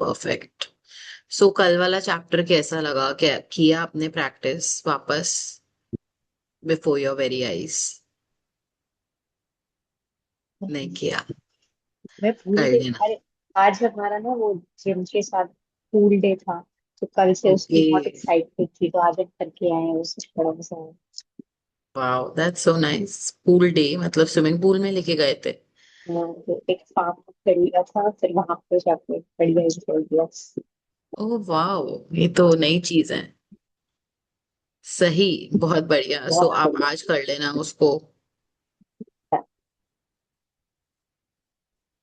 Perfect. सो कल वाला chapter कैसा लगा? क्या किया आपने प्रैक्टिस वापस बिफोर योर वेरी आईज? नहीं किया? मैं भूल कर गई। लेना। अरे, आज हमारा ना वो जिम के साथ पूल डे था, तो कल से उसकी ओके। बहुत एक्साइटेड थी, तो आज हम करके आए हैं उससे थोड़ा सा। Wow, that's so nice. Pool day मतलब स्विमिंग पूल में लेके गए थे? तो एक फार्म कर लिया था, फिर वहां पे जाके बढ़िया enjoy किया। ओह वाओ, ये तो नई चीज है। सही, बहुत बढ़िया। सो बहुत आप आज कर लेना उसको,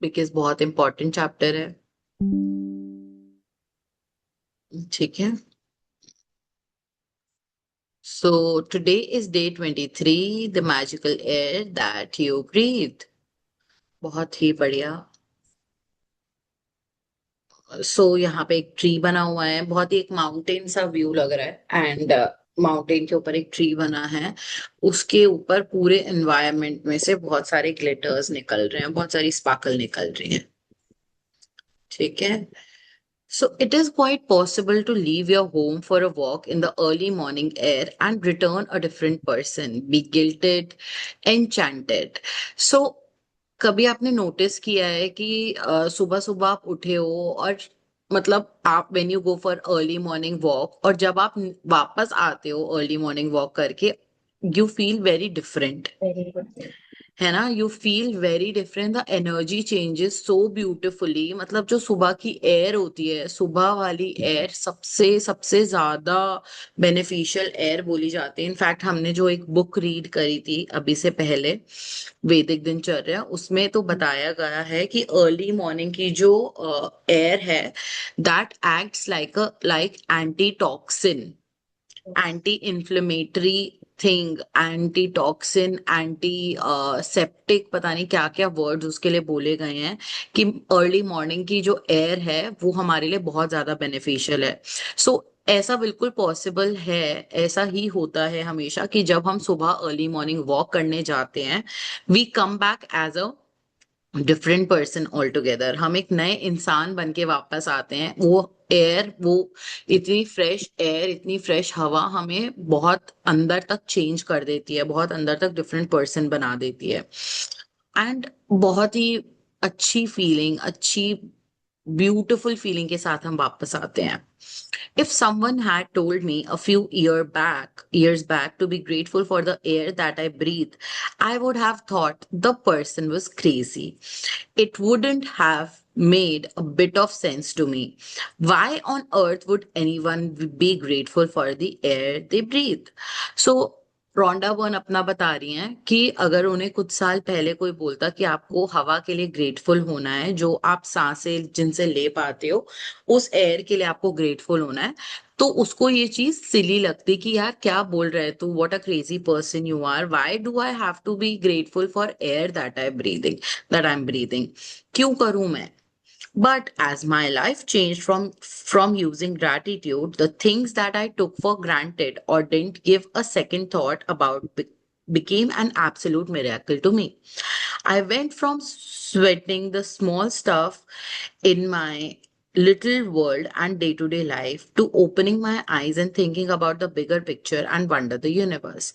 बिकॉज बहुत इंपॉर्टेंट चैप्टर है। ठीक है। So today is day 23, the magical air that you breathe. बहुत ही बढ़िया। यहाँ पे एक ट्री बना हुआ है, बहुत ही एक माउंटेन सा व्यू लग रहा है, एंड माउंटेन के ऊपर एक ट्री बना है। उसके ऊपर पूरे एनवायरनमेंट में से बहुत सारे ग्लिटर्स निकल रहे हैं, बहुत सारी स्पार्कल निकल रही हैं। ठीक है। So it is quite possible to leave your home for a walk in the early morning air and return a different person, be guilted, enchanted. So कभी आपने नोटिस किया है कि सुबह सुबह आप उठे हो और मतलब आप when you go for early morning walk, और जब आप वापस आते हो अर्ली मॉर्निंग वॉक करके, you feel very different, very good. है ना? You feel very different, the energy changes so beautifully. मतलब जो सुबह की एयर होती है, सुबह वाली एयर सबसे सबसे ज्यादा बेनिफिशियल एयर बोली जाती है। इनफैक्ट हमने जो एक बुक रीड करी थी अभी से पहले, वैदिक दिनचर्या, उसमें तो बताया गया है कि अर्ली मॉर्निंग की जो एयर है, that acts like anti toxin, anti inflammatory thing, anti toxin, anti septic, पता नहीं क्या क्या वर्ड्स उसके लिए बोले गए हैं, कि अर्ली मॉर्निंग की जो एयर है वो हमारे लिए बहुत ज्यादा बेनिफिशियल है। सो ऐसा बिल्कुल पॉसिबल है, ऐसा ही होता है हमेशा, कि जब हम सुबह अर्ली मॉर्निंग वॉक करने जाते हैं, we come back as a different person all together. हम एक नए इंसान बन के वापस आते हैं। वो एयर, वो इतनी फ्रेश एयर, इतनी फ्रेश हवा हमें बहुत अंदर तक चेंज कर देती है, बहुत अंदर तक डिफरेंट पर्सन बना देती है। एंड बहुत ही अच्छी फीलिंग, अच्छी ब्यूटीफुल फीलिंग के साथ हम वापस आते हैं। If someone had told me a few years back to be grateful for the air that I breathe, I would have thought the person was crazy. It wouldn't have made a bit of sense to me. Why on earth would anyone be grateful for the air they breathe? So Rhonda Byrne अपना बता रही हैं कि अगर उन्हें कुछ साल पहले कोई बोलता कि आपको हवा के लिए ग्रेटफुल होना है, जो आप सांसें जिनसे ले पाते हो, उस एयर के लिए आपको ग्रेटफुल होना है, तो उसको ये चीज सिली लगती कि यार क्या बोल रहे तू, what a crazy person you are, why do I have to be grateful for air that I am breathing, क्यों करूं मैं? But as my life changed from using gratitude, the things that I took for granted or didn't give a second thought about became an absolute miracle to me. I went from sweating the small stuff in my little world and day to day life to opening my eyes and thinking about the bigger picture and wonder the universe.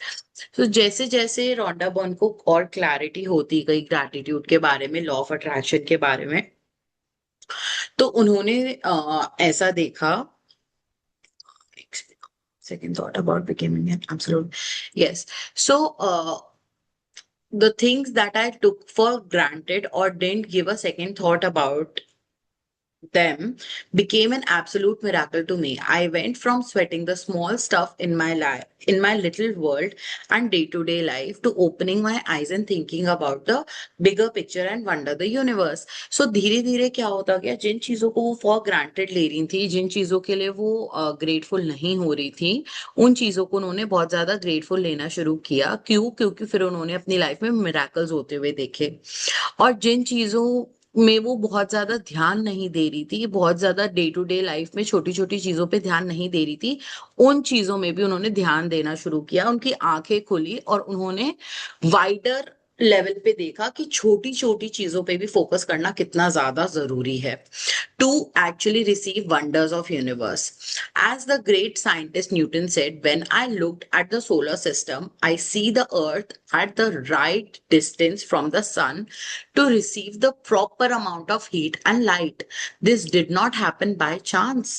तो जैसे जैसे Rhonda Byrne को और clarity होती गई gratitude के बारे में, लॉ ऑफ अट्रैक्शन के बारे में, तो उन्होंने ऐसा देखा, second thought about becoming an absolute, yes. So the things that I took for granted or didn't give a second thought about them became an absolute miracle to me. I went from sweating the small stuff in my life, in my little world and day to day life, to opening my eyes and thinking about the bigger picture and wonder the universe. So धीरे धीरे क्या होता गया, जिन चीजों को वो for granted ले रही थी, जिन चीजों के लिए वो ग्रेटफुल नहीं हो रही थी, उन चीजों को उन्होंने बहुत ज्यादा ग्रेटफुल लेना शुरू किया। क्यों? क्योंकि फिर उन्होंने अपनी लाइफ में मिराकल्स होते हुए देखे। और जिन चीजों में वो बहुत ज्यादा ध्यान नहीं दे रही थी, बहुत ज्यादा डे टू डे लाइफ में छोटी छोटी चीजों पे ध्यान नहीं दे रही थी, उन चीजों में भी उन्होंने ध्यान देना शुरू किया। उनकी आंखें खुली और उन्होंने वाइडर लेवल पे देखा कि छोटी छोटी चीजों पे भी फोकस करना कितना ज्यादा जरूरी है to actually receive wonders of universe. As the great scientist Newton said, when I looked at the solar system, I see the earth at the right distance from the sun to receive the proper amount of heat and light. This did not happen by chance.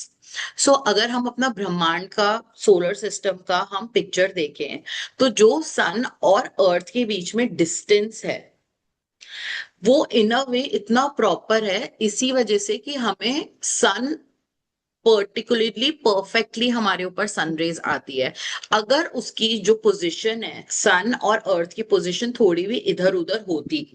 सो अगर हम अपना ब्रह्मांड का, solar system का हम picture देखें, तो जो सन और अर्थ के बीच में डिस्टेंस है वो इन अ वे इतना प्रॉपर है, इसी वजह से कि हमें सन पर्टिकुलरली परफेक्टली हमारे ऊपर सनरेज आती है। अगर उसकी जो पोजीशन है, सन और अर्थ की पोजीशन थोड़ी भी इधर उधर होती,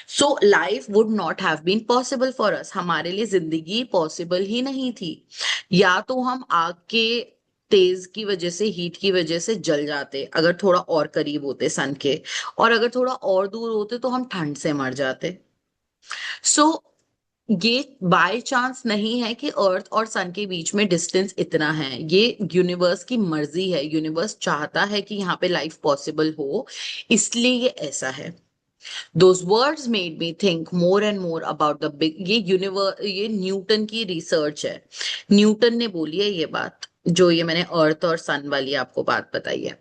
so life would not have been possible for us, हमारे लिए जिंदगी पॉसिबल ही नहीं थी। या तो हम आग के तेज की वजह से, हीट की वजह से जल जाते अगर थोड़ा और करीब होते सन के, और अगर थोड़ा और दूर होते तो हम ठंड से मर जाते। सो ये बाय चांस नहीं है कि अर्थ और सन के बीच में डिस्टेंस इतना है, ये यूनिवर्स की मर्जी है। यूनिवर्स चाहता है कि यहाँ पे लाइफ पॉसिबल हो, इसलिए ये ऐसा है। Those words made me think more and more about the big, ये यूनिवर्स, ये न्यूटन की रिसर्च है। न्यूटन ने बोली है ये बात, जो ये मैंने अर्थ और सन वाली आपको बात बताई है।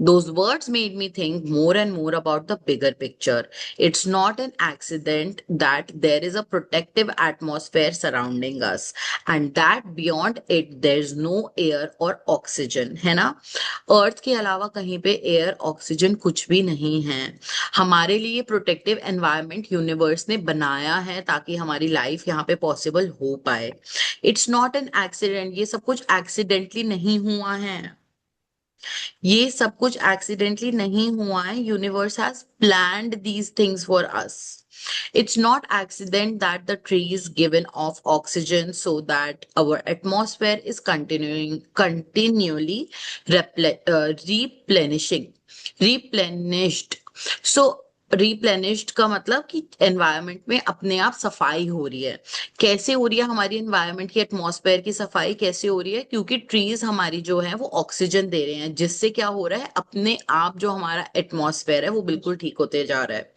Those words made me think more and more about the bigger picture. It's not an accident that there is a protective atmosphere surrounding us, and that beyond it there's no air or oxygen, है ना? अर्थ के अलावा कहीं पे air, oxygen कुछ भी नहीं है। हमारे लिए प्रोटेक्टिव एनवायरनमेंट यूनिवर्स ने बनाया है ताकि हमारी लाइफ यहाँ पे पॉसिबल हो पाए। इट्स नॉट एन एक्सीडेंट, ये सब कुछ एक्सीडेंटली नहीं हुआ है। ये सब कुछ एक्सीडेंटली नहीं हुआ है। Universe has planned these things for us. It's not accident that the trees given off oxygen so that our atmosphere is continually replenished. So replenished का मतलब कि एनवायरनमेंट में अपने आप सफाई हो रही है। कैसे हो रही है हमारी एनवायरनमेंट की, एटमॉस्फेयर की सफाई कैसे हो रही है? क्योंकि ट्रीज हमारी जो है वो ऑक्सीजन दे रहे हैं, जिससे क्या हो रहा है, अपने आप जो हमारा एटमॉस्फेयर है वो बिल्कुल ठीक होते जा रहा है।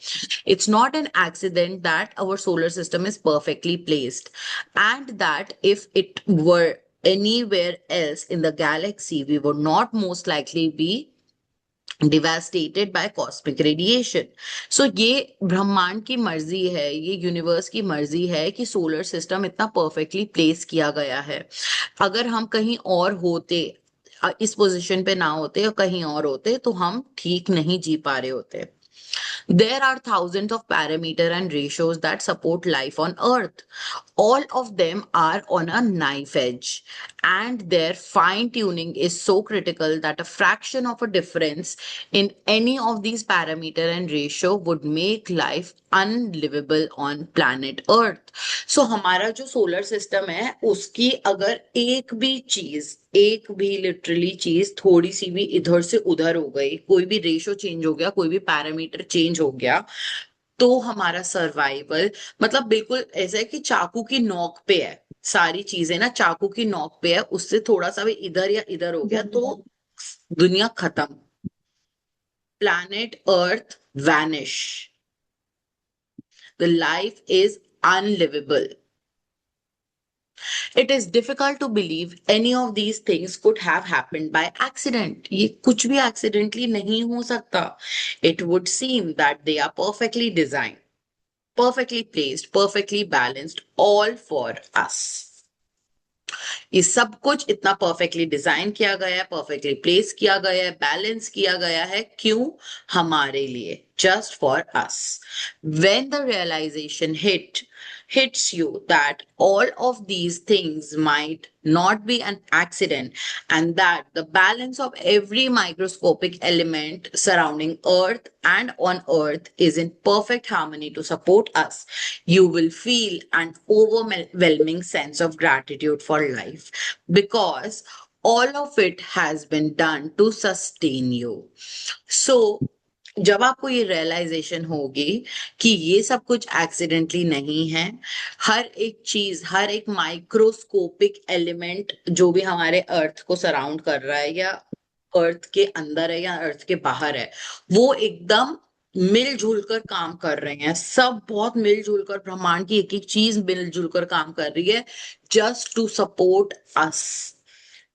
It's not an accident that our solar system is perfectly placed, and that if it were anywhere else in the galaxy, we would not most likely be devastated by cosmic radiation. So ये ब्रह्मांड की मर्जी है, ये universe की मर्जी है कि सोलर सिस्टम इतना परफेक्टली प्लेस किया गया है। अगर हम कहीं और होते, इस पोजीशन पे ना होते और कहीं और होते, तो हम ठीक नहीं जी पा रहे होते। There are thousands of parameters and ratios that support life on Earth. All of them are on a knife edge, and their fine tuning is so critical that a fraction of a difference in any of these parameter and ratio would make life unlivable on planet Earth. So हमारा जो solar system है उसकी अगर एक भी literally चीज थोड़ी सी भी इधर से उधर हो गई, कोई भी रेशो चेंज हो गया, कोई भी पैरामीटर चेंज हो गया, तो हमारा सर्वाइवल, मतलब बिल्कुल ऐसा है कि चाकू की नोक पे है, सारी चीजें ना चाकू की नोक पे है, उससे थोड़ा सा भी इधर या इधर हो गया तो दुनिया खत्म। Planet earth vanish, the life is unliveable. It is difficult to believe any of these things could have happened by accident. ये कुछ भी accidentally नहीं हो सकता. It would seem that they are perfectly designed, perfectly placed, perfectly balanced, all for us. ये सब कुछ इतना परफेक्टली डिजाइन किया गया है, परफेक्टली प्लेस किया गया है, बैलेंस किया गया है, क्यों? हमारे लिए, just for us. When the realization hits you that all of these things might not be an accident, and that the balance of every microscopic element surrounding Earth and on Earth is in perfect harmony to support us, you will feel an overwhelming sense of gratitude for life, because all of it has been done to sustain you. So जब आपको ये realisation होगी कि ये सब कुछ accidentally नहीं है, हर एक चीज, हर एक माइक्रोस्कोपिक एलिमेंट जो भी हमारे अर्थ को सराउंड कर रहा है, या अर्थ के अंदर है या अर्थ के बाहर है, वो एकदम मिलजुल कर काम कर रहे हैं, सब बहुत मिलजुल कर, ब्रह्मांड की एक एक चीज मिलजुल कर काम कर रही है, just to support us,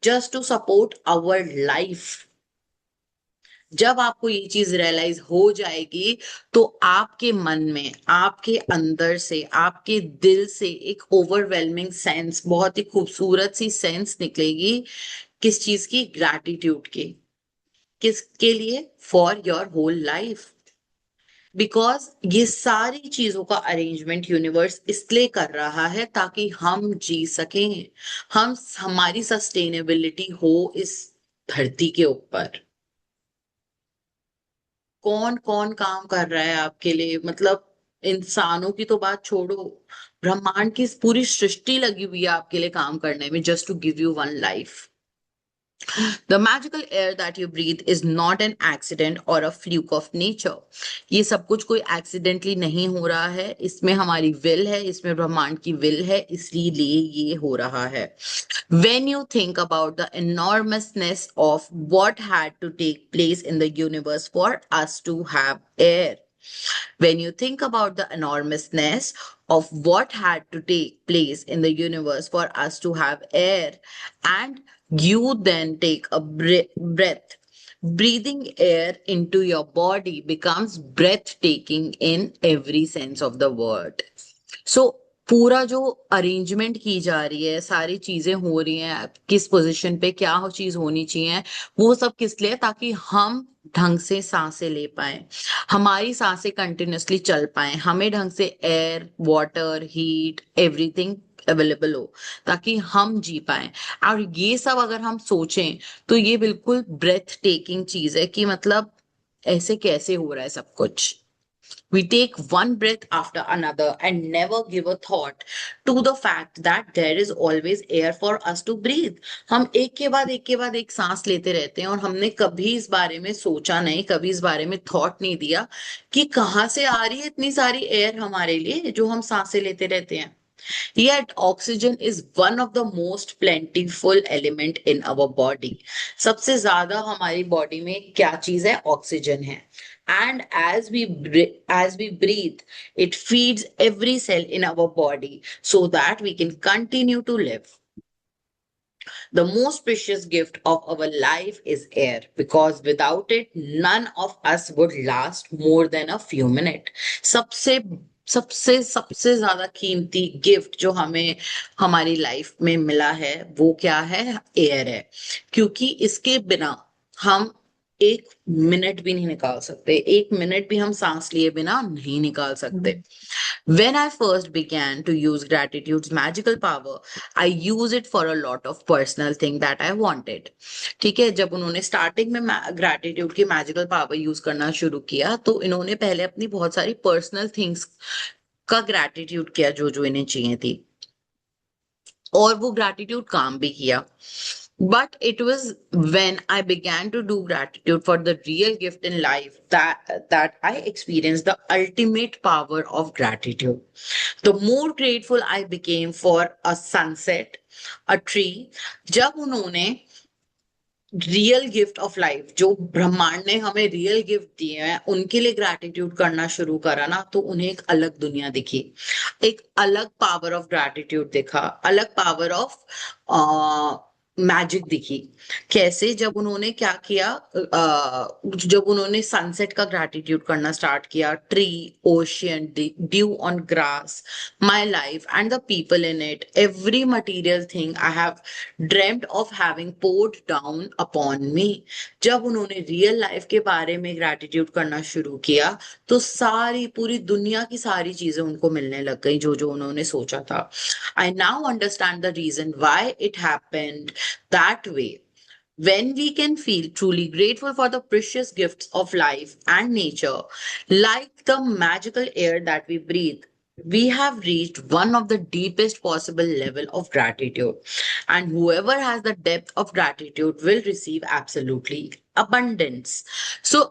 just to support our life. जब आपको ये चीज रियलाइज हो जाएगी, तो आपके मन में, आपके अंदर से, आपके दिल से एक ओवरवेलमिंग सेंस, बहुत ही खूबसूरत सी सेंस निकलेगी। किस चीज की? ग्रैटिट्यूड की। किसके लिए? For your whole life. Because ये सारी चीजों का अरेंजमेंट यूनिवर्स इसलिए कर रहा है ताकि हम जी सकें, हम, हमारी सस्टेनेबिलिटी हो इस धरती के ऊपर। कौन कौन काम कर रहा है आपके लिए? मतलब इंसानों की तो बात छोड़ो, ब्रह्मांड की इस पूरी सृष्टि लगी हुई है आपके लिए काम करने में, just to give you one life. The magical air that you breathe is not an accident or a fluke of nature. ये सब कुछ कोई accidentally नहीं हो रहा है, इसमें हमारी will है, इसमें ब्रह्मांड की will है, इसलिए ये हो रहा है। When you think about the enormousness of what had to take place in the universe for us to have air, when you think about the enormousness of what had to take place in the universe for us to have air, and you then take a breath, breathing air into your body becomes breathtaking in every sense of the word. सो पूरा जो arrangement की जा रही है, सारी चीजें हो रही हैं, किस पोजीशन पे क्या चीज होनी चाहिए, वो सब किस लिए? ताकि हम ढंग से सांसें ले पाए, हमारी सांसें कंटिन्यूअसली चल पाए, हमें ढंग से air, water, heat, everything available हो, ताकि हम जी पाए। और ये सब अगर हम सोचें, तो ये बिल्कुल ब्रेथ टेकिंग चीज है कि मतलब ऐसे कैसे हो रहा है सब कुछ। We take one breath after another and never give a thought to the fact that there is always air for us to breathe. हम एक के बाद एक के बाद एक सांस लेते रहते हैं, और हमने कभी इस बारे में सोचा नहीं, कभी इस बारे में थॉट नहीं दिया कि कहाँ से आ रही है इतनी सारी एयर हमारे लिए जो हम सांसें लेते रहते हैं। Yet oxygen is one of the most plentiful element in our body. सबसे ज्यादा हमारी बॉडी में क्या चीज है? ऑक्सीजन है। And as we breathe, it feeds every cell in our body so that we can continue to live. The most precious gift of our life is air, because without it, none of us would last more than a few minutes. सबसे सबसे सबसे ज्यादा कीमती gift जो हमें हमारी life में मिला है, वो क्या है? एयर है। क्योंकि इसके बिना हम एक मिनट भी नहीं निकाल सकते, एक मिनट भी हम सांस लिए बिना नहीं निकाल सकते। When I first began to use gratitude's magical power, I use it for a lot of personal thing that I wanted. ठीक है, जब उन्होंने स्टार्टिंग में ग्रैटिट्यूड की मैजिकल पावर यूज करना शुरू किया, तो इन्होंने पहले अपनी बहुत सारी पर्सनल थिंग्स का ग्रैटिट्यूड किया जो जो इन्हें चाहिए थी, और वो ग्रैटिट्यूड काम भी किया। But it was when I began to do gratitude for the real gift in life that I experienced the ultimate power of gratitude. The more grateful I became for a sunset, a tree, जब उन्होंने real gift of life, जो ब्रह्मांड ने हमें real gift दिए हैं, उनके लिए ग्रैटिट्यूड करना शुरू करा ना, तो उन्हें एक अलग दुनिया दिखी, एक अलग पावर ऑफ ग्रैटिट्यूड दिखा, अलग पावर ऑफ मैजिक दिखी। कैसे? जब उन्होंने क्या किया, जब उन्होंने सनसेट का ग्रैटिट्यूड करना स्टार्ट किया, tree, ocean, dew on grass, my life and the people in it, every material thing I have dreamed of having poured down upon me. जब उन्होंने रियल लाइफ के बारे में ग्रैटिट्यूड करना शुरू किया, तो सारी पूरी दुनिया की सारी चीजें उनको मिलने लग गई जो जो उन्होंने सोचा था। I now understand the reason why it happened that way. When we can feel truly grateful for the precious gifts of life and nature, like the magical air that we breathe, we have reached one of the deepest possible level of gratitude. And whoever has the depth of gratitude will receive absolutely abundance. So,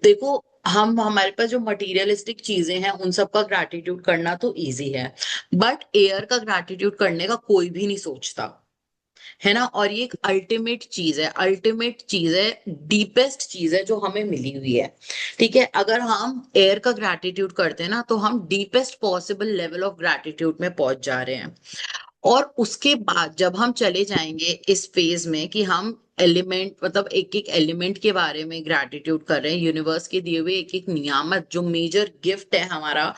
देखो, हम, हमारे पास जो materialistic चीजें हैं उन सब का gratitude करना तो इजी है, बट एयर का ग्रैटिट्यूड करने का कोई भी नहीं सोचता। है ना। और ये एक अल्टीमेट चीज है, अल्टीमेट चीज है, डीपेस्ट चीज है जो हमें मिली हुई है। ठीक है, अगर हम एयर का ग्रैटिट्यूड करते हैं ना, तो हम deepest possible level of gratitude में पहुंच जा रहे हैं। और उसके बाद जब हम चले जाएंगे इस फेज में कि हम एलिमेंट, मतलब एक एक एलिमेंट के बारे में ग्रैटिट्यूड कर रहे हैं, यूनिवर्स के दिए हुए एक एक नियामत, जो मेजर गिफ्ट है हमारा,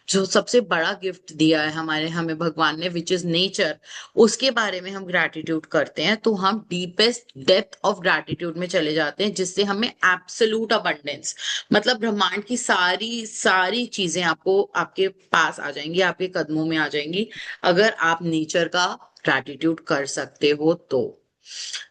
जो सबसे बड़ा गिफ्ट दिया है हमारे हमें भगवान ने, विच इज नेचर, उसके बारे में हम ग्रैटिट्यूड करते हैं, तो हम डीपेस्ट डेप्थ ऑफ ग्रैटिट्यूड में चले जाते हैं, जिससे हमें एब्सोल्यूट अबंडेंस, मतलब ब्रह्मांड की सारी सारी चीजें आपको आपके पास आ जाएंगी, आपके कदमों में आ जाएंगी, अगर आप नेचर का ग्रैटिट्यूड कर सकते हो तो।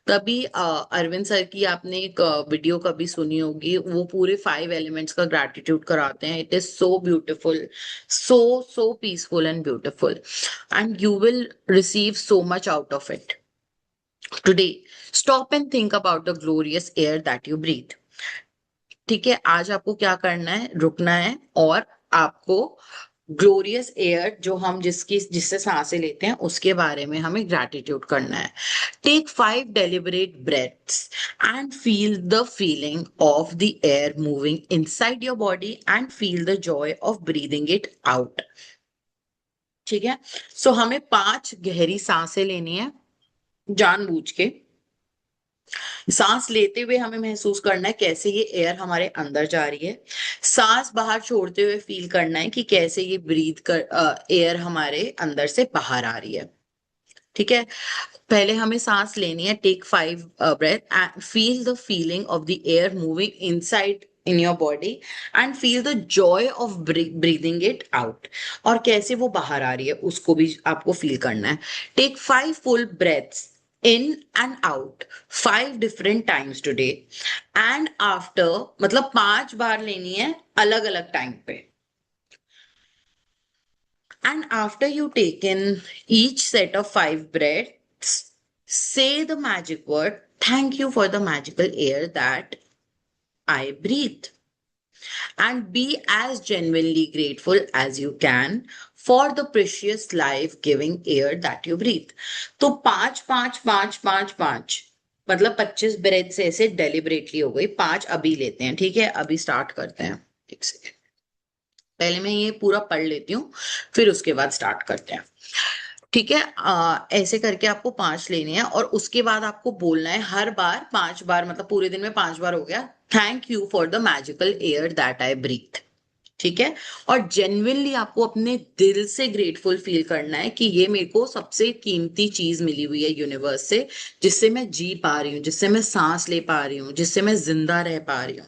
तभी अरविंद सर की आपने एक वीडियो कभी सुनी होगी, वो पूरे 5 एलिमेंट्स का ग्रैटिट्यूड कराते हैं। It is so beautiful, so so peaceful and beautiful, and you will receive so much out of it. Today stop and think about the glorious air that you breathe. ठीक है, आज आपको क्या करना है, रुकना है, और आपको ग्लोरियस एयर जो हम जिससे सांसें लेते हैं उसके बारे में हमें ग्रैटिट्यूड करना है। Take 5 deliberate breaths and feel the feeling of the air moving inside your body and feel the joy of breathing it out। ठीक है, सो हमें 5 गहरी सांसें लेनी है जानबूझ के। सांस लेते हुए हमें महसूस करना है कैसे ये एयर हमारे अंदर जा रही है, सांस बाहर छोड़ते हुए फील करना है कि कैसे ये ब्रीथ कर एयर हमारे अंदर से बाहर आ रही है। ठीक है, पहले हमें सांस लेनी है, take 5 breath and feel the feeling of the air moving inside in your body and feel the joy of breathing it out. और कैसे वो बाहर आ रही है उसको भी आपको फील करना है। Take 5 full breaths in and out 5 different times today, and after, मतलब 5 बार लेनी है अलग अलग टाइम पे। And after you take in each set of 5 breaths, say the magic word, thank you for the magical air that I breathe. And be as genuinely grateful as you can for the precious life giving air that you breathe. तो 5 5 5 5 5, मतलब 25 breath से ऐसे deliberately हो गई, 5 अभी लेते हैं। ठीक है, अभी स्टार्ट करते हैं। एक सेकेंड, पहले मैं ये पूरा पढ़ लेती हूँ, फिर उसके बाद स्टार्ट करते हैं। ठीक है, ऐसे करके आपको 5 लेने हैं, और उसके बाद आपको बोलना है हर बार 5 बार, मतलब पूरे दिन में 5 बार हो गया, thank you for the magical air that I breathe. ठीक है, और जेन्युइनली आपको अपने दिल से ग्रेटफुल फील करना है कि ये मेरे को सबसे कीमती चीज मिली हुई है यूनिवर्स से, जिससे मैं जी पा रही हूँ, जिससे मैं सांस ले पा रही हूँ, जिससे मैं जिंदा रह पा रही हूँ।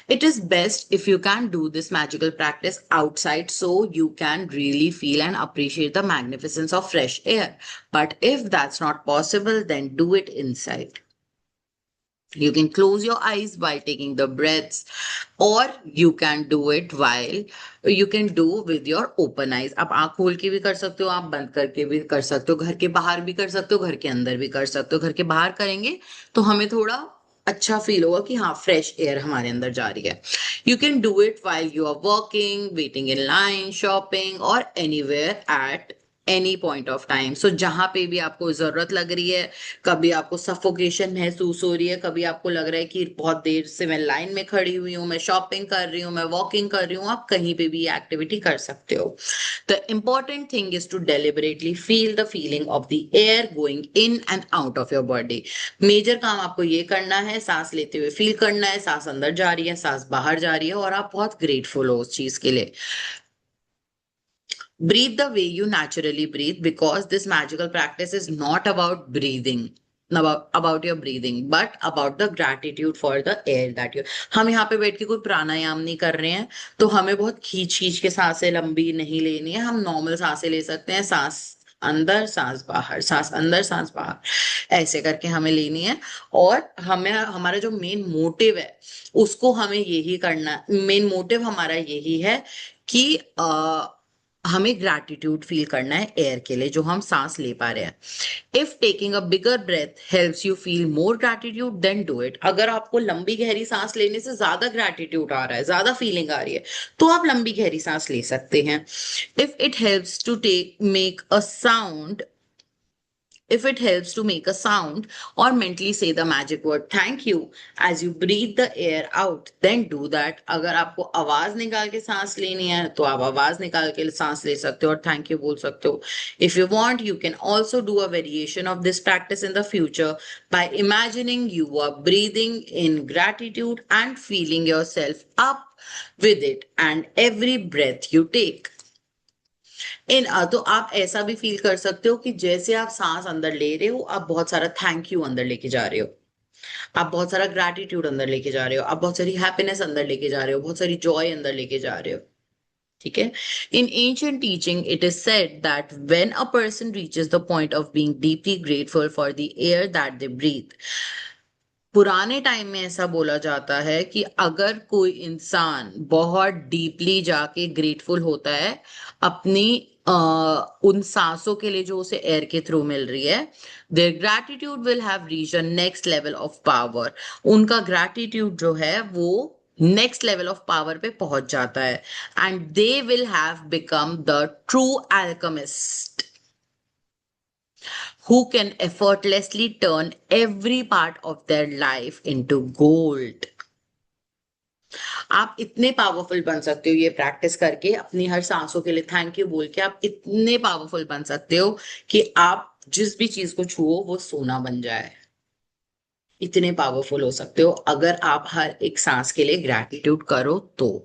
It is best if you can do this magical practice outside so you can really feel and appreciate the magnificence of fresh air. But if that's not possible, then do it inside. You can close your eyes while taking the breaths, or you can do it while you can do with your open eyes. आप आंख खोल के भी कर सकते हो, आप बंद करके भी कर सकते हो, घर के बाहर भी कर सकते हो, घर के अंदर भी कर सकते हो। घर के बाहर करेंगे तो हमें थोड़ा अच्छा फील होगा कि हाँ फ्रेश एयर हमारे अंदर जा रही है। You can do it while you are working, waiting in line, shopping, और anywhere at any point of time. So जहां पे भी आपको जरूरत लग रही है, कभी आपको सफोकेशन महसूस हो रही है, कभी आपको लग रहा है कि बहुत देर से मैं लाइन में खड़ी हुई हूँ, मैं शॉपिंग कर रही हूँ, मैं वॉकिंग कर रही हूँ, आप कहीं पे भी ये एक्टिविटी कर सकते हो। The important thing is to deliberately feel the feeling of the air going in and out of your body. Major काम आपको ये करना है, सांस लेते हुए फील करना है, सांस अंदर जा रही है, सांस बाहर जा रही है, और आप बहुत ग्रेटफुल हो उस चीज के लिए। Breathe the way you naturally breathe, because this magical practice is not about breathing, about your breathing, but about the gratitude for the air that you। हम यहाँ पे बैठ के कोई प्राणायाम नहीं कर रहे हैं, तो हमें बहुत खींच खींच के सांसें लंबी नहीं लेनी है, हम नॉर्मल सांसें ले सकते हैं, सांस अंदर सांस बाहर, सांस अंदर सांस बाहर, ऐसे करके हमें लेनी है। और हमें हमारा जो मेन मोटिव है उसको हमें यही करना, मेन मोटिव हमारा यही है कि हमें ग्रैटिट्यूड फील करना है एयर के लिए जो हम सांस ले पा रहे हैं। If taking a bigger breath helps you feel more gratitude, then do it. अगर आपको लंबी गहरी सांस लेने से ज्यादा ग्रैटिट्यूड आ रहा है, ज्यादा फीलिंग आ रही है, तो आप लंबी गहरी सांस ले सकते हैं। If it helps to take make a sound if it helps to make a sound or mentally say the magic word thank you as you breathe the air out, then do that. अगर आपको आवाज निकाल के सांस लेनी है तो आप आवाज निकाल के सांस ले सकते हो और थैंक यू बोल सकते हो. If you want, you can also do a variation of this practice in the future by imagining you are breathing in gratitude and feeling yourself up with it and every breath you take. तो आप ऐसा भी feel कर सकते हो कि जैसे आप सांस अंदर ले रहे हो, आप बहुत सारा थैंक यू अंदर लेके जा रहे हो, आप बहुत सारा ग्रैटिट्यूड अंदर लेके जा रहे हो, आप बहुत सारी हैप्पीनेस अंदर लेके जा रहे हो, बहुत सारी जॉय अंदर लेके जा रहे हो. ठीक है. In ancient teaching it is said that when a person reaches the point of being deeply grateful for the air that they breathe, पुराने टाइम में ऐसा बोला जाता है कि अगर कोई इंसान बहुत डीपली जाके ग्रेटफुल होता है अपनी उन सांसों के लिए जो उसे एयर के थ्रू मिल रही है, their gratitude will have reach a next level of power. उनका ग्रैटिट्यूड जो है वो नेक्स्ट लेवल ऑफ पावर पे पहुंच जाता है and they will have become the true alchemist who can effortlessly turn every part of their life into gold. आप इतने पावरफुल बन सकते हो ये प्रैक्टिस करके, अपनी हर सांसों के लिए थैंक यू बोल के आप इतने पावरफुल बन सकते हो कि आप जिस भी चीज को छुओ वो सोना बन जाए. इतने पावरफुल हो सकते हो अगर आप हर एक सांस के लिए ग्रैटिट्यूड करो तो.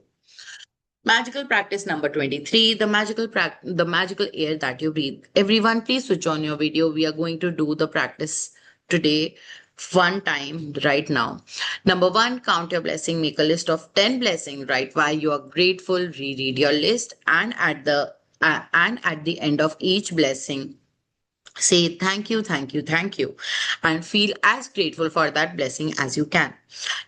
Magical practice number 23, the magical air that you breathe. Everyone, please switch on your video. We are going to do the practice today one time right now. Number one, count your blessing. Make a list of 10 blessings. Write why you are grateful. Reread your list, and at the end of each blessing, say thank you, thank you, thank you, and feel as grateful for that blessing as you can.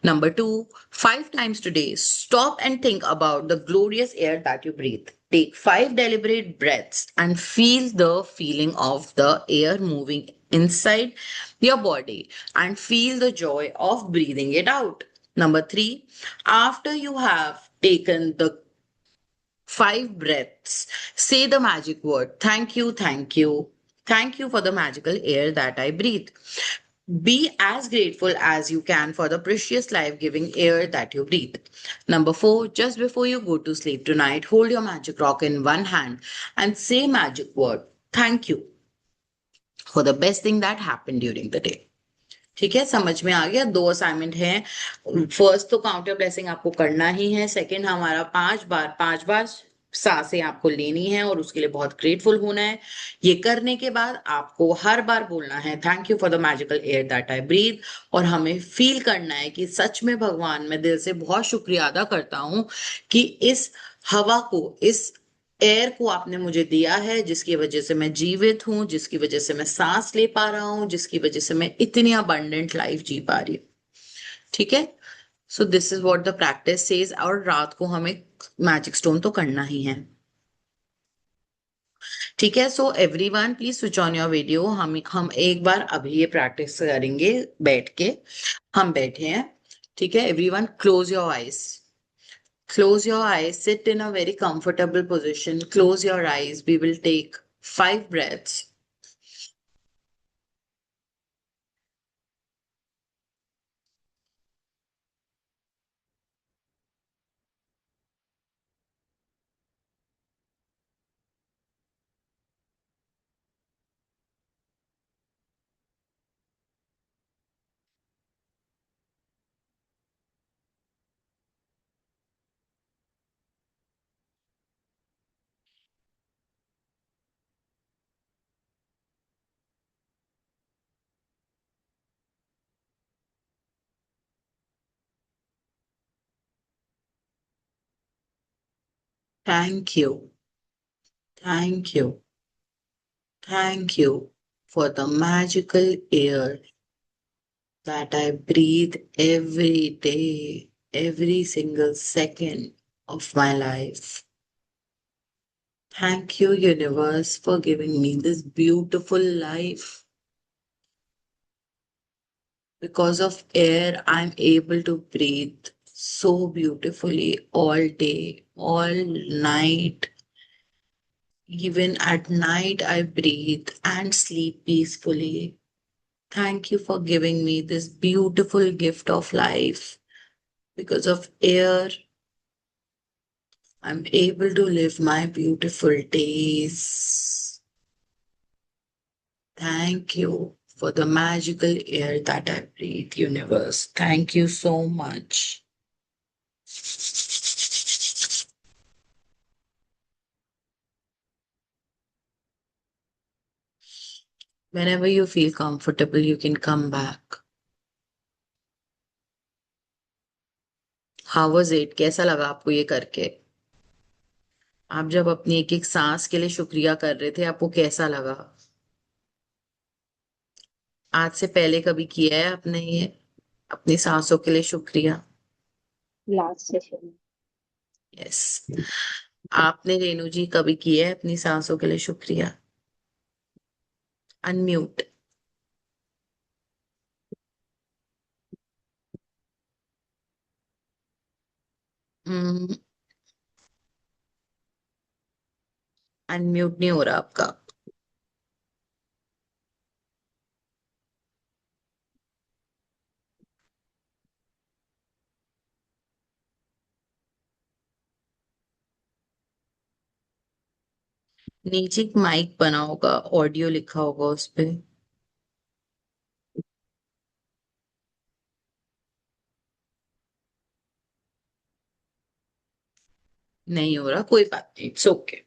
Number two, 5 times today, stop and think about the glorious air that you breathe. Take 5 deliberate breaths and feel the feeling of the air moving inside your body and feel the joy of breathing it out. Number three, after you have taken the 5 breaths, say the magic word thank you, thank you, thank you for the magical air that I breathe. Be as grateful as you can for the precious life giving air that you breathe. Number four, just before you go to sleep tonight, hold your magic rock in one hand and say magic word thank you for the best thing that happened during the day. ठीक है, समझ में आ गया. 2 assignment हैं. First तो counter blessing आपको करना ही है. सेकंड, हमारा 5 बार सांसें आपको लेनी है और उसके लिए बहुत ग्रेटफुल होना है. ये करने के बाद आपको हर बार बोलना है thank you for the magical air that I breathe, और हमें फील करना है कि सच में भगवान, मैं दिल से बहुत शुक्रिया अदा करता हूं कि इस हवा को, इस एयर को आपने मुझे दिया है, जिसकी वजह से मैं जीवित हूं, जिसकी वजह से मैं सांस ले पा रहा हूं, जिसकी वजह से मैं इतनी अबंडेंट लाइफ जी पा रही हूँ. ठीक है. So this is what the practice says. और रात को हमें मैजिक स्टोन तो करना ही है. ठीक है. So everyone please switch on your video. हम एक बार अभी ये प्रैक्टिस करेंगे बैठ के. हम बैठे हैं. ठीक है. Everyone close your eyes. Close your eyes, sit in a very comfortable position. Close your eyes. We will take 5 breaths. Thank you. Thank you. Thank you for the magical air that I breathe every day, every single second of my life. Thank you, universe, for giving me this beautiful life. Because of air, I'm able to breathe so beautifully all day, all night, Even at night, I breathe and sleep peacefully. Thank you for giving me this beautiful gift of life. Because of air, I'm able to live my beautiful days. Thank you for the magical air that I breathe, universe. Thank you so much. Whenever you feel comfortable, you can come back. How was it? कैसा लगा आपको ये करके? आप जब अपनी एक एक सांस के लिए शुक्रिया कर रहे थे, आपको कैसा लगा? आज से पहले कभी किया है आपने ये अपनी सांसों के लिए शुक्रिया? Last session. यस। आपने रेणु जी कभी किया है अपनी सांसों के लिए शुक्रिया? अनम्यूट। अनम्यूट नहीं हो रहा आपका। नीचे एक माइक बना होगा, ऑडियो लिखा होगा उस पे। नहीं हो रहा, कोई बात नहीं, इट्स ओके।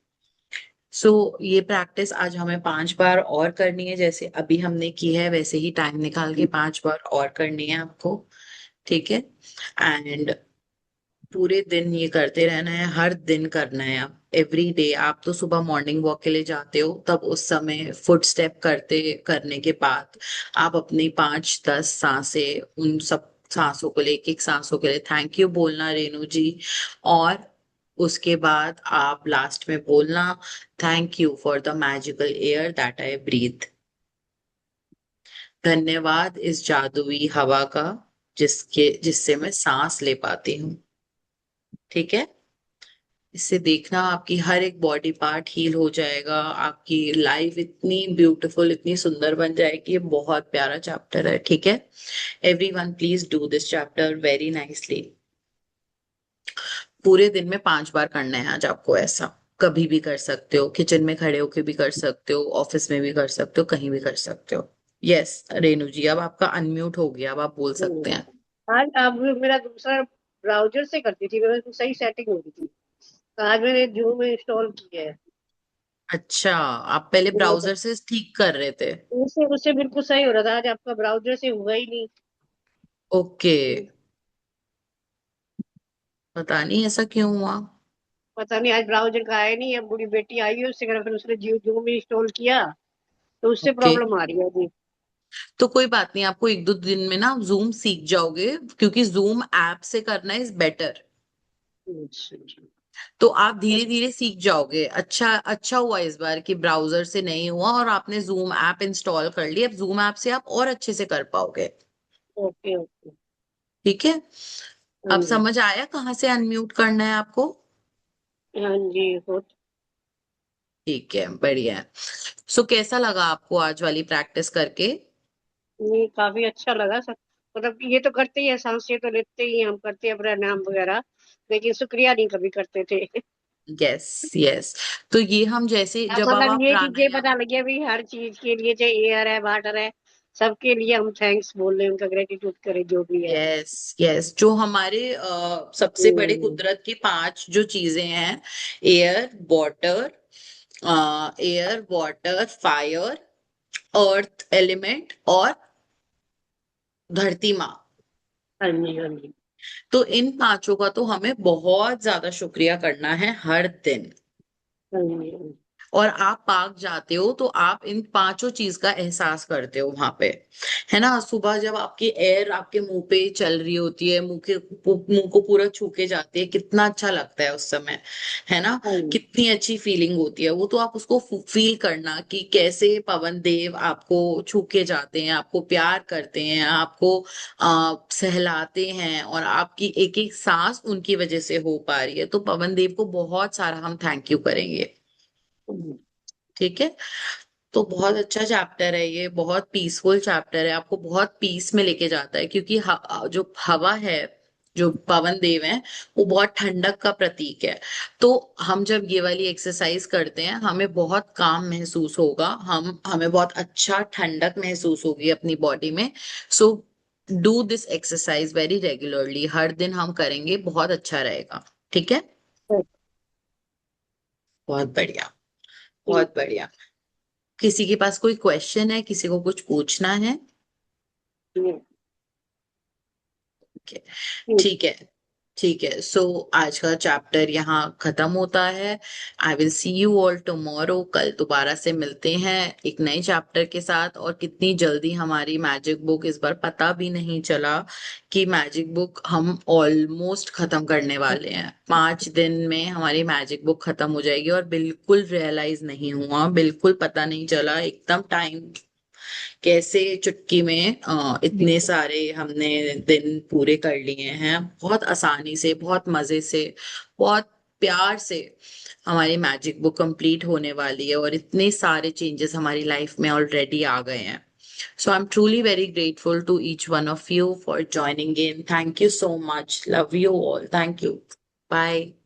सो ये प्रैक्टिस आज हमें 5 बार और करनी है, जैसे अभी हमने की है वैसे ही टाइम निकाल के 5 बार और करनी है आपको। ठीक है। एंड पूरे दिन ये करते रहना है, हर दिन करना है। आप एवरी डे, आप तो सुबह मॉर्निंग वॉक के लिए जाते हो, तब उस समय फुट स्टेप करते करने के बाद आप अपनी 5-10 सांसें, उन सब सांसों को लिए, एक एक सांसों के लिए थैंक यू बोलना रेणु जी। और उसके बाद आप लास्ट में बोलना, thank you for the magical air that I breathe. धन्यवाद इस जादुई हवा का जिससे मैं सांस ले पाती हूँ। ठीक है। इससे देखना आपकी हर एक बॉडी पार्ट हील हो जाएगा, आपकी लाइफ इतनी ब्यूटीफुल, इतनी सुंदर बन जाएगी। ये बहुत प्यारा चैप्टर है। ठीक है। Everyone please do this chapter very nicely. पूरे दिन में 5 बार करना है आज आपको ऐसा। कभी भी कर सकते हो, किचन में खड़े होके भी कर सकते हो, ऑफिस में भी कर सकते हो, कहीं भी कर सकते हो। यस रेणु जी, अब आपका अनम्यूट हो गया, अब आप बोल सकते हैं। आज अब मेरा दूसरा ब्राउजर से करती थी, मेरा तो सही सेटिंग हो रही थी। तो आज मैंने जूम इंस्टॉल किया है। अच्छा, आप पहले तो ब्राउजर से ठीक कर रहे थे? उससे उससे बिल्कुल सही हो रहा था, आज आपका ब्राउजर से हुआ ही नहीं। ओके। पता नहीं ऐसा क्यों हुआ। पता नहीं, आज ब्राउजर का आया नहीं। अब बूढ़ी बेटी आई है, उससे करा, फिर उसने जूम इंस्टॉल किया, तो उससे ओके। प्रॉब्लम आ रही है अभी। तो कोई बात नहीं, आपको 1-2 दिन में ना जूम सीख जाओगे, क्योंकि जूम ऐप से करना इज बेटर। अच्छा जी। तो आप धीरे धीरे सीख जाओगे। अच्छा अच्छा हुआ इस बार कि ब्राउजर से नहीं हुआ और आपने जूम ऐप इंस्टॉल कर लिया। अब जूम ऐप से आप और अच्छे से कर पाओगे। Okay okay. ठीक है। हाँ अब जी। समझ आया कहाँ से अनम्यूट करना है आपको? हाँ जी हो। ठीक है, बढ़िया है। सो कैसा लगा आपको आज वाली प्रैक्टिस करके? ये काफी अच्छा लगा सर। मतलब कि ये तो करते ही है, सांसें तो लेते ही हैं, हम करते हैं प्राणायाम वगैरह, लेकिन शुक्रिया नहीं कभी करते थे। Yes yes. तो ये हम जैसे अब जब अब मतलब आप ये चीजें प्राणायाम। पता लगी अभी, हर चीज के लिए, चाहे एयर है, वाटर है, सबके लिए हम थैंक्स बोल रहे हैं, उनका ग्रेटिट्यूड करें जो भी है। यस यस, जो हमारे सबसे बड़े हम्म। कुदरत की 5 जो चीजें हैं, air water, air water fire, earth element और धरती माँ। हाँ जी हाँ जी। तो इन 5 का तो हमें बहुत ज्यादा शुक्रिया करना है हर दिन। हाँ जी हाँ जी। और आप पार्क जाते हो तो आप इन 5 चीज का एहसास करते हो वहां पे। है ना, सुबह जब आपकी एयर आपके मुंह पे चल रही होती है, मुंह को पूरा छू के जाती है, कितना अच्छा लगता है उस समय। है ना। हाँ जी। कितनी अच्छी फीलिंग होती है वो, तो आप उसको फील करना कि कैसे पवन देव आपको छू के जाते हैं, आपको प्यार करते हैं, आपको सहलाते हैं, और आपकी एक एक सांस उनकी वजह से हो पा रही है। तो पवन देव को बहुत सारा हम थैंक यू करेंगे। हम्म, ठीक है। तो बहुत अच्छा चैप्टर है ये, बहुत पीसफुल चैप्टर है, आपको बहुत पीस में लेके जाता है, क्योंकि जो हवा है, जो पवन देव है, वो बहुत ठंडक का प्रतीक है। तो हम जब ये वाली एक्सरसाइज करते हैं, हमें बहुत काम महसूस होगा, हमें बहुत अच्छा ठंडक महसूस होगी अपनी बॉडी में। So do this exercise very regularly, हर दिन हम करेंगे, बहुत अच्छा रहेगा। ठीक है। बहुत बढ़िया। ठीक बहुत बढ़िया। किसी के पास कोई क्वेश्चन है, किसी को कुछ पूछना है? है। Okay. ठीक। ठीक है। ठीक है, सो आज का चैप्टर यहाँ खत्म होता है। I will see you all tomorrow, कल दोबारा से मिलते हैं एक नए चैप्टर के साथ। और कितनी जल्दी हमारी मैजिक बुक, इस बार पता भी नहीं चला कि मैजिक बुक हम ऑलमोस्ट खत्म करने वाले हैं। 5 दिन में हमारी मैजिक बुक खत्म हो जाएगी, और बिल्कुल रियलाइज नहीं हुआ, बिल्कुल पता नहीं चला, एकदम टाइम कैसे चुटकी में इतने सारे हमने दिन पूरे कर लिए हैं, बहुत आसानी से, बहुत मजे से, बहुत प्यार से। हमारी मैजिक बुक कंप्लीट होने वाली है, और इतने सारे चेंजेस हमारी लाइफ में ऑलरेडी आ गए हैं। So I'm truly very grateful to each one of you for joining in. Thank you so much. Love you all. Thank you. Bye.